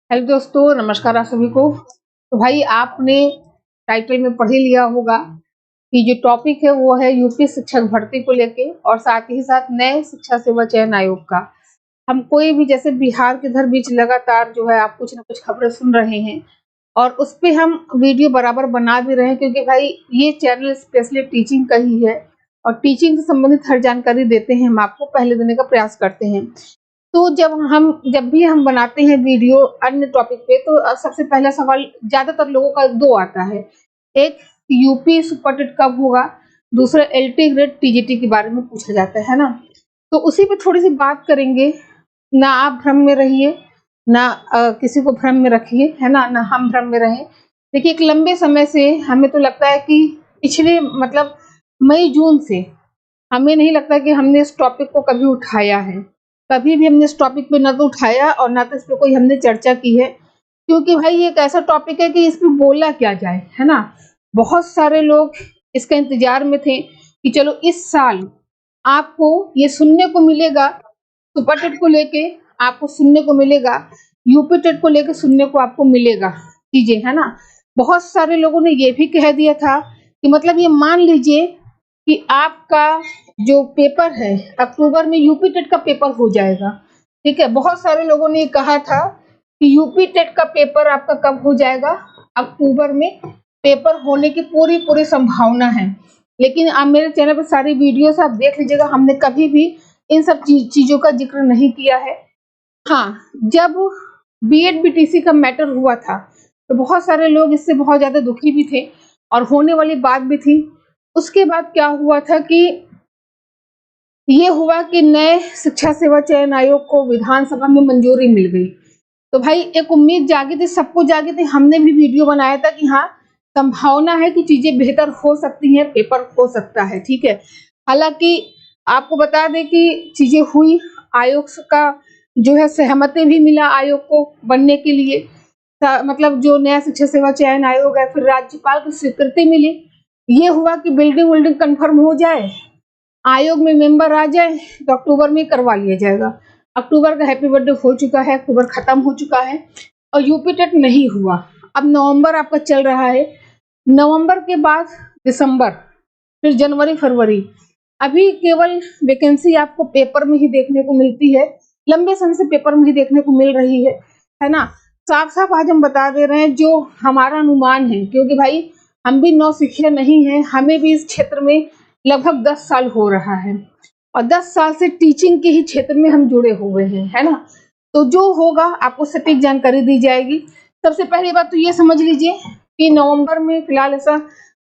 Hello दोस्तों, नमस्कार आप सभी को। तो भाई आपने टाइटल में पढ़ ही लिया होगा कि जो टॉपिक है वो है यूपी शिक्षक भर्ती को लेके और साथ ही साथ नए शिक्षा सेवा चयन आयोग का। हम कोई भी जैसे बिहार के इधर बीच लगातार जो है आप कुछ ना कुछ खबरें सुन रहे हैं और उस पे हम वीडियो बराबर बना भी रहे हैं, क्योंकि भाई ये चैनल स्पेशली टीचिंग का ही है और टीचिंग से संबंधित हर जानकारी देते हैं, हम आपको पहले देने का प्रयास करते हैं। तो जब भी हम बनाते हैं वीडियो अन्य टॉपिक पे, तो सबसे पहला सवाल ज्यादातर लोगों का दो आता है। एक, यूपी सुपर टेट कब होगा, दूसरा एलटी ग्रेड टीजीटी के बारे में पूछा जाता है ना। तो उसी पे थोड़ी सी बात करेंगे। ना आप भ्रम में रहिए, ना किसी को भ्रम में रखिए, है ना हम भ्रम में रहें। देखिए, एक लंबे समय से हमें तो लगता है कि पिछले मतलब मई जून से हमें नहीं लगता कि हमने इस टॉपिक को कभी उठाया है। कभी भी हमने इस टॉपिक पे ना तो उठाया और ना तो इस पे कोई हमने चर्चा की है, क्योंकि भाई ये एक ऐसा टॉपिक है कि इस पे बोला क्या जाए, है ना। बहुत सारे लोग इसका इंतजार में थे कि चलो इस साल आपको ये सुनने को मिलेगा, सुपर टेट को लेके आपको सुनने को मिलेगा, यूपी टेट को लेके सुनने को आपको मिलेगा चीजें, है ना। बहुत सारे लोगों ने ये भी कह दिया था कि मतलब ये मान लीजिए कि आपका जो पेपर है अक्टूबर में यूपी टेट का पेपर हो जाएगा। ठीक है, बहुत सारे लोगों ने कहा था कि यूपी टेट का पेपर आपका कब हो जाएगा, अक्टूबर में पेपर होने की पूरी पूरी संभावना है। लेकिन आप मेरे चैनल पर सारी वीडियोस आप देख लीजिएगा, हमने कभी भी इन सब चीजों का जिक्र नहीं किया है। हाँ, जब बीएड बीटीसी का मैटर हुआ था तो बहुत सारे लोग इससे बहुत ज्यादा दुखी भी थे और होने वाली बात भी थी। उसके बाद क्या हुआ था कि ये हुआ कि नए शिक्षा सेवा चयन आयोग को विधानसभा में मंजूरी मिल गई। तो भाई एक उम्मीद जागी थी, सबको जागी थी, हमने भी वीडियो बनाया था कि हाँ, संभावना है कि चीजें बेहतर हो सकती हैं, पेपर हो सकता है। ठीक है, हालांकि आपको बता दें कि चीजें हुई, आयोग का जो है सहमति भी मिला आयोग को बनने के लिए। मतलब जो नया शिक्षा सेवा चयन आयोग है, फिर राज्यपाल की स्वीकृति मिली। ये हुआ कि बिल्डिंग विल्डिंग कंफर्म हो जाए, आयोग में मेंबर आ जाए तो अक्टूबर में करवा लिया जाएगा। अक्टूबर का हैप्पी बर्थडे हो चुका है, अक्टूबर खत्म हो चुका है और यूपी टेट नहीं हुआ। अब नवंबर आपका चल रहा है, नवंबर के बाद दिसंबर, फिर जनवरी फरवरी। अभी केवल वैकेंसी आपको पेपर में ही देखने को मिलती है, लंबे समय से पेपर में ही देखने को मिल रही है ना। साफ साफ आज हम बता दे रहे हैं जो हमारा अनुमान है, क्योंकि भाई हम भी नौसिखिया नहीं है, हमें भी इस क्षेत्र में लगभग 10 साल हो रहा है और 10 साल से टीचिंग के ही क्षेत्र में हम जुड़े हुए हैं, है ना। तो जो होगा आपको सटीक जानकारी दी जाएगी। सबसे पहली बात तो ये समझ लीजिए कि नवंबर में फिलहाल ऐसा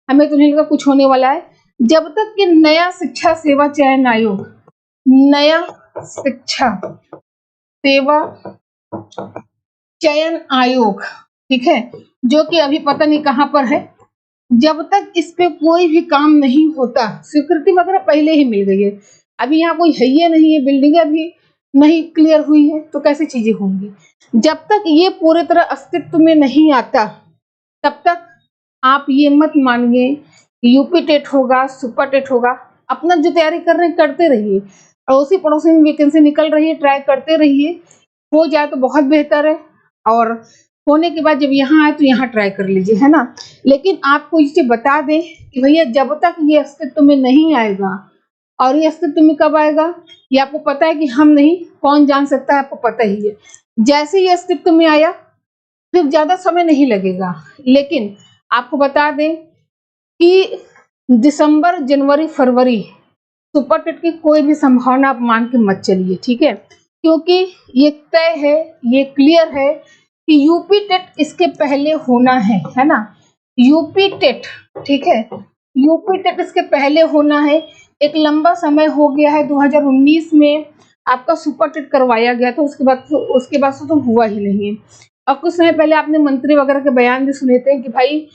हमें तो नहीं लगा कुछ होने वाला है, जब तक कि नया शिक्षा सेवा चयन आयोग, नया शिक्षा सेवा चयन आयोग, ठीक है, जो कि अभी पता नहीं कहां पर है, जब तक इस पे कोई भी काम नहीं होता, स्वीकृति वगैरह पहले ही मिल गई है, अभी यहाँ कोई है ही नहीं है, बिल्डिंग अभी नहीं क्लियर हुई है, तो कैसे चीजें होंगी। जब तक ये पूरी तरह अस्तित्व में नहीं आता तब तक आप ये मत मानिए यूपी टेट होगा, सुपर टेट होगा। अपना जो तैयारी कर रहे हैं करते रहिए, अड़ोसी पड़ोसी में वैकेंसी निकल रही है, ट्राई करते रहिए, हो जाए तो बहुत बेहतर है और होने के बाद जब यहाँ आए तो यहाँ ट्राई कर लीजिए, है ना। लेकिन आपको इसे बता दें कि भैया जब तक ये अस्तित्व में नहीं आएगा, और ये अस्तित्व में कब आएगा ये आपको पता है कि हम नहीं, कौन जान सकता है, आपको पता ही है। जैसे ये अस्तित्व में आया फिर ज्यादा समय नहीं लगेगा, लेकिन आपको बता दें कि दिसंबर जनवरी फरवरी सुपर टेट की कोई भी संभावना आप मान के मत चलिए, ठीक है, क्योंकि ये तय है, ये क्लियर है कि यूपी टेट इसके पहले होना है ना। यूपी टेट, ठीक है, यूपी टेट इसके पहले होना है। एक लंबा समय हो गया है, 2019 में आपका सुपर टेट करवाया गया था, उसके बाद से तो हुआ ही नहीं है। और कुछ समय पहले आपने मंत्री वगैरह के बयान भी सुने थे कि भाई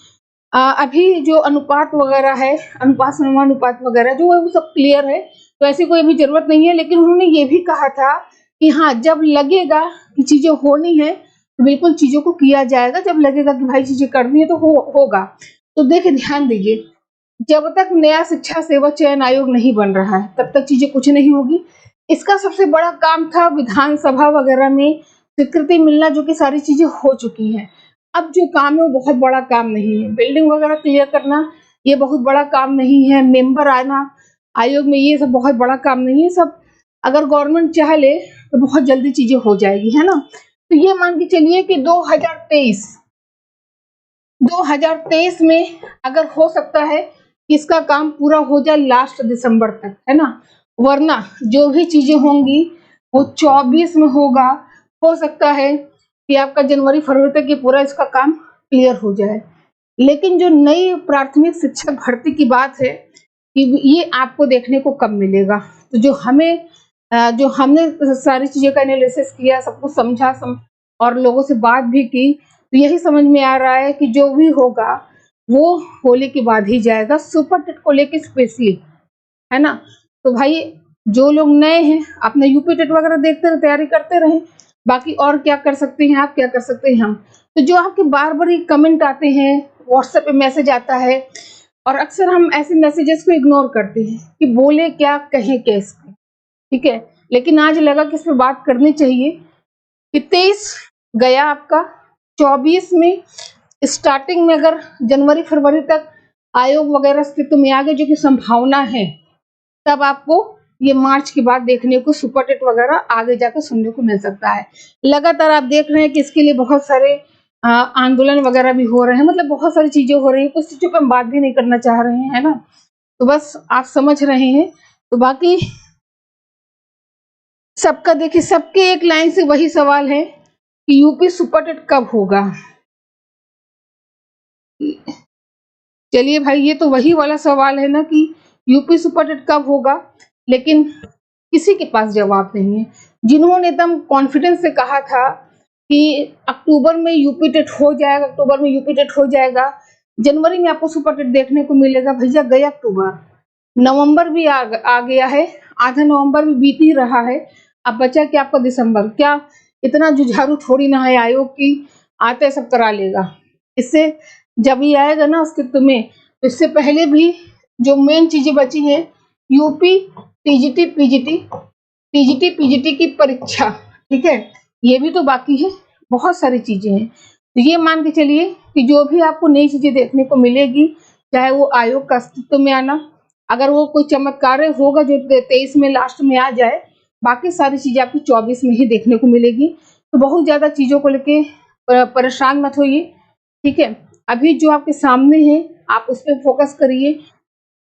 अभी जो अनुपात वगैरह है, अनुपात समानुपात वगैरह जो है वो सब क्लियर है, तो ऐसी कोई अभी जरूरत नहीं है। लेकिन उन्होंने ये भी कहा था कि हाँ, जब लगेगा कि चीजें होनी है तो बिल्कुल चीजों को किया जाएगा, जब लगेगा कि भाई चीजें करनी है तो होगा। तो देखिए, ध्यान दीजिए, जब तक नया शिक्षा सेवा चयन आयोग नहीं बन रहा है तब तक चीजें कुछ नहीं होगी। इसका सबसे बड़ा काम था विधानसभा वगैरह में स्वीकृति मिलना, जो कि सारी चीजें हो चुकी हैं। अब जो काम है वो बहुत बड़ा काम नहीं है, बिल्डिंग वगैरह क्लियर करना ये बहुत बड़ा काम नहीं है, मेंबर आना आयोग में ये सब बहुत बड़ा काम नहीं है। सब अगर गवर्नमेंट चाह ले तो बहुत जल्दी चीजें हो जाएगी, है ना। तो ये मान के चलिए कि 2023 में अगर हो सकता है कि इसका काम पूरा हो जाए लास्ट दिसंबर तक, है ना, वरना जो भी चीजें होंगी वो 24 में होगा। हो सकता है कि आपका जनवरी फरवरी तक ये पूरा इसका काम क्लियर हो जाए। लेकिन जो नई प्राथमिक शिक्षक भर्ती की बात है कि ये आपको देखने को कब मिलेगा। तो जो हमने सारी चीज़ों का एनालिसिस किया, सब कुछ समझा और लोगों से बात भी की, तो यही समझ में आ रहा है कि जो भी होगा वो होली के बाद ही जाएगा, सुपर टेट को लेके स्पेशली, है ना। तो भाई जो लोग नए हैं अपने यूपी टेट वगैरह देखते रहे, तैयारी करते रहें। बाकी और क्या कर सकते हैं आप, क्या कर सकते हैं हम। तो जो आपके बार बार कमेंट आते हैं, व्हाट्सएप पे मैसेज आता है, और अक्सर हम ऐसे मैसेजेस को इग्नोर करते हैं कि बोले क्या कहें कैसे, ठीक है। लेकिन आज लगा कि इस पर बात करनी चाहिए कि 23 गया आपका, 24 में स्टार्टिंग में अगर जनवरी फरवरी तक आयोग वगैरह अस्तित्व में आ गए, जो कि संभावना है, तब आपको ये मार्च के बाद देखने को सुपर टेट वगैरह आगे जाकर सुनने को मिल सकता है। लगातार आप देख रहे हैं कि इसके लिए बहुत सारे आंदोलन वगैरह भी हो रहे हैं, मतलब बहुत सारी चीजें हो रही हैं। कुछ चीजों पर हम बात भी नहीं करना चाह रहे हैं, है ना। तो बस आप समझ रहे हैं। तो बाकी सबका देखिए, सबके एक लाइन से वही सवाल है कि यूपी सुपर टेट कब होगा। चलिए भाई, ये तो वही वाला सवाल है ना कि यूपी सुपर टेट कब होगा, लेकिन किसी के पास जवाब नहीं है। जिन्होंने एकदम कॉन्फिडेंस से कहा था कि अक्टूबर में यूपी टेट हो जाएगा, अक्टूबर में यूपी टेट हो जाएगा, जनवरी में आपको सुपर टेट देखने को मिलेगा, भैया गया अक्टूबर, नवंबर भी आ गया है, आधा नवंबर भी बीत ही रहा है। अब बचा कि आपका दिसंबर। क्या इतना जुझारू थोड़ी ना है आयोग की आते सब करा लेगा। इससे जब ये आएगा ना अस्तित्व में, तो इससे पहले भी जो मेन चीजें बची हैं, यूपी टीजीटी की परीक्षा, ठीक है, ये भी तो बाकी है, बहुत सारी चीजें हैं। तो ये मान के चलिए कि जो भी आपको नई चीजें देखने को मिलेगी, चाहे वो आयोग का अस्तित्व में आना, अगर वो कोई चमत्कार होगा जो 23 में लास्ट में आ जाए, बाकी सारी चीजें आपकी 24 में ही देखने को मिलेगी। तो बहुत ज्यादा चीजों को लेके परेशान मत होइए, ठीक है। अभी जो आपके सामने है आप उस पर फोकस करिए,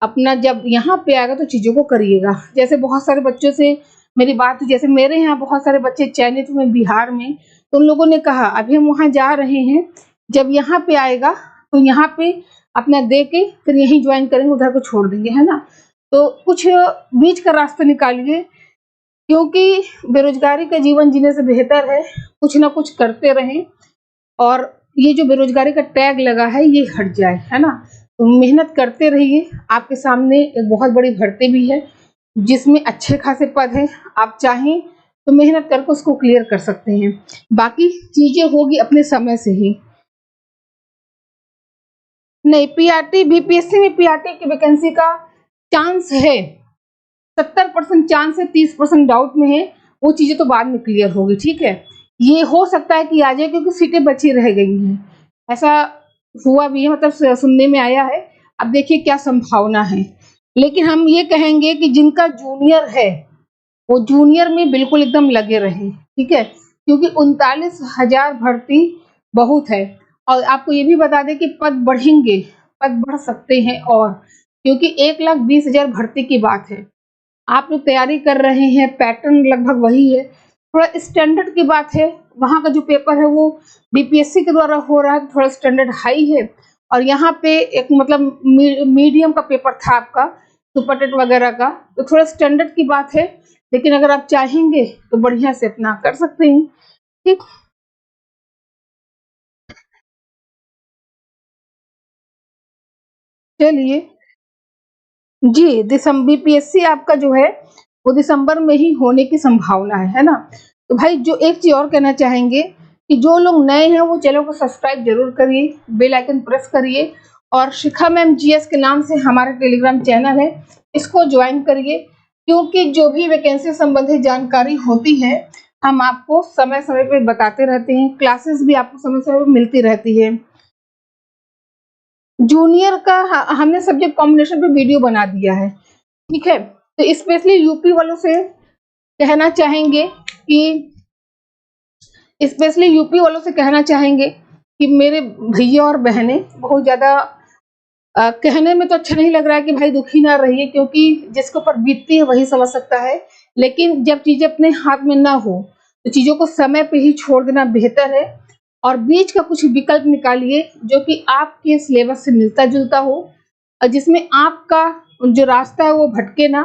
अपना जब यहाँ पे आएगा तो चीजों को करिएगा। जैसे बहुत सारे बच्चों से मेरी बात हुई, जैसे मेरे यहाँ बहुत सारे बच्चे चयनित हुए बिहार में, तो उन लोगों ने कहा अभी हम वहाँ जा रहे हैं, जब यहाँ पे आएगा तो यहाँ पे अपना दे के फिर यहीं ज्वाइन करेंगे, उधर को छोड़ देंगे, है ना। तो कुछ बीच का रास्ता निकालिए, क्योंकि बेरोजगारी का जीवन जीने से बेहतर है कुछ ना कुछ करते रहें, और ये जो बेरोजगारी का टैग लगा है ये हट जाए, है ना। तो मेहनत करते रहिए। आपके सामने एक बहुत बड़ी भर्ती भी है जिसमें अच्छे खासे पद है, आप चाहें तो मेहनत करके उसको क्लियर कर सकते हैं। बाकी चीजें होगी अपने समय से ही। नहीं, पीआरटी बीपीएससी में पीआरटी की वैकेंसी का चांस है, 70% चांस है, 30% डाउट में है। वो चीजें तो बाद में क्लियर होगी, ठीक है। ये हो सकता है कि आ जाए क्योंकि सीटें बची रह गई हैं, ऐसा हुआ भी है, मतलब सुनने में आया है। अब देखिए क्या संभावना है। लेकिन हम ये कहेंगे कि जिनका जूनियर है वो जूनियर में बिल्कुल एकदम लगे रहे, ठीक है, क्योंकि 39,000 भर्ती बहुत है। और आपको ये भी बता दें कि पद बढ़ेंगे, पद बढ़ सकते हैं, और क्योंकि 1,20,000 भर्ती की बात है। आप लोग तैयारी कर रहे हैं, पैटर्न लगभग वही है, थोड़ा स्टैंडर्ड की बात है। वहाँ का जो पेपर है वो बीपीएससी के द्वारा हो रहा है, थोड़ा स्टैंडर्ड हाई है, और यहाँ पे एक मतलब मीडियम का पेपर था आपका सुपर टेट वगैरह का, तो थोड़ा स्टैंडर्ड की बात है। लेकिन अगर आप चाहेंगे तो बढ़िया से अपना कर सकते हैं, ठीक। चलिए जी, दिसंबर बीपीएससी आपका जो है वो दिसंबर में ही होने की संभावना है ना। तो भाई जो एक चीज और कहना चाहेंगे कि जो लोग नए हैं वो चैनल को सब्सक्राइब जरूर करिए, बेल आइकन प्रेस करिए, और शिखा मैम जीएस के नाम से हमारा टेलीग्राम चैनल है, इसको ज्वाइन करिए। क्योंकि जो भी वैकेंसी संबंधी जानकारी होती है हम आपको समय समय पे बताते रहते हैं, क्लासेस भी आपको समय समय पे मिलती रहती है। जूनियर का हमने सब्जेक्ट कॉम्बिनेशन पे वीडियो बना दिया है, ठीक है। तो स्पेशली यूपी वालों से कहना चाहेंगे कि मेरे भैया और बहनें बहुत ज्यादा कहने में तो अच्छा नहीं लग रहा है कि भाई दुखी ना रहिए, क्योंकि जिसके ऊपर बीतती है वही समझ सकता है। लेकिन जब चीजें अपने हाथ में ना हो तो चीजों को समय पे ही छोड़ देना बेहतर है, और बीच का कुछ विकल्प निकालिए जो कि आपके सिलेबस से मिलता जुलता हो, और जिसमें आपका जो रास्ता है वो भटके ना,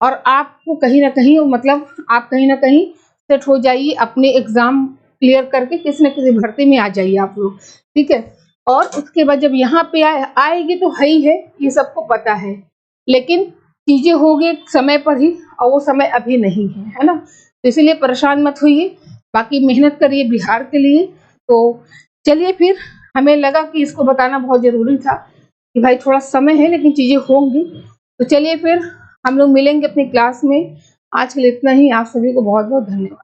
और आपको कहीं ना कहीं मतलब आप कहीं ना कहीं सेट हो जाइए, अपने एग्जाम क्लियर करके किसी न किसी भर्ती में आ जाइए आप लोग, ठीक है। और उसके बाद जब यहाँ पे आएगी तो है ही है, ये सबको पता है, लेकिन चीजें होगी समय पर ही, और वो समय अभी नहीं है ना। तो इसीलिए परेशान मत होइए, बाकी मेहनत करिए बिहार के लिए। तो चलिए फिर, हमें लगा कि इसको बताना बहुत जरूरी था कि भाई थोड़ा समय है लेकिन चीजें होंगी। तो चलिए फिर हम लोग मिलेंगे अपनी क्लास में। आज के लिए इतना ही। आप सभी को बहुत बहुत धन्यवाद।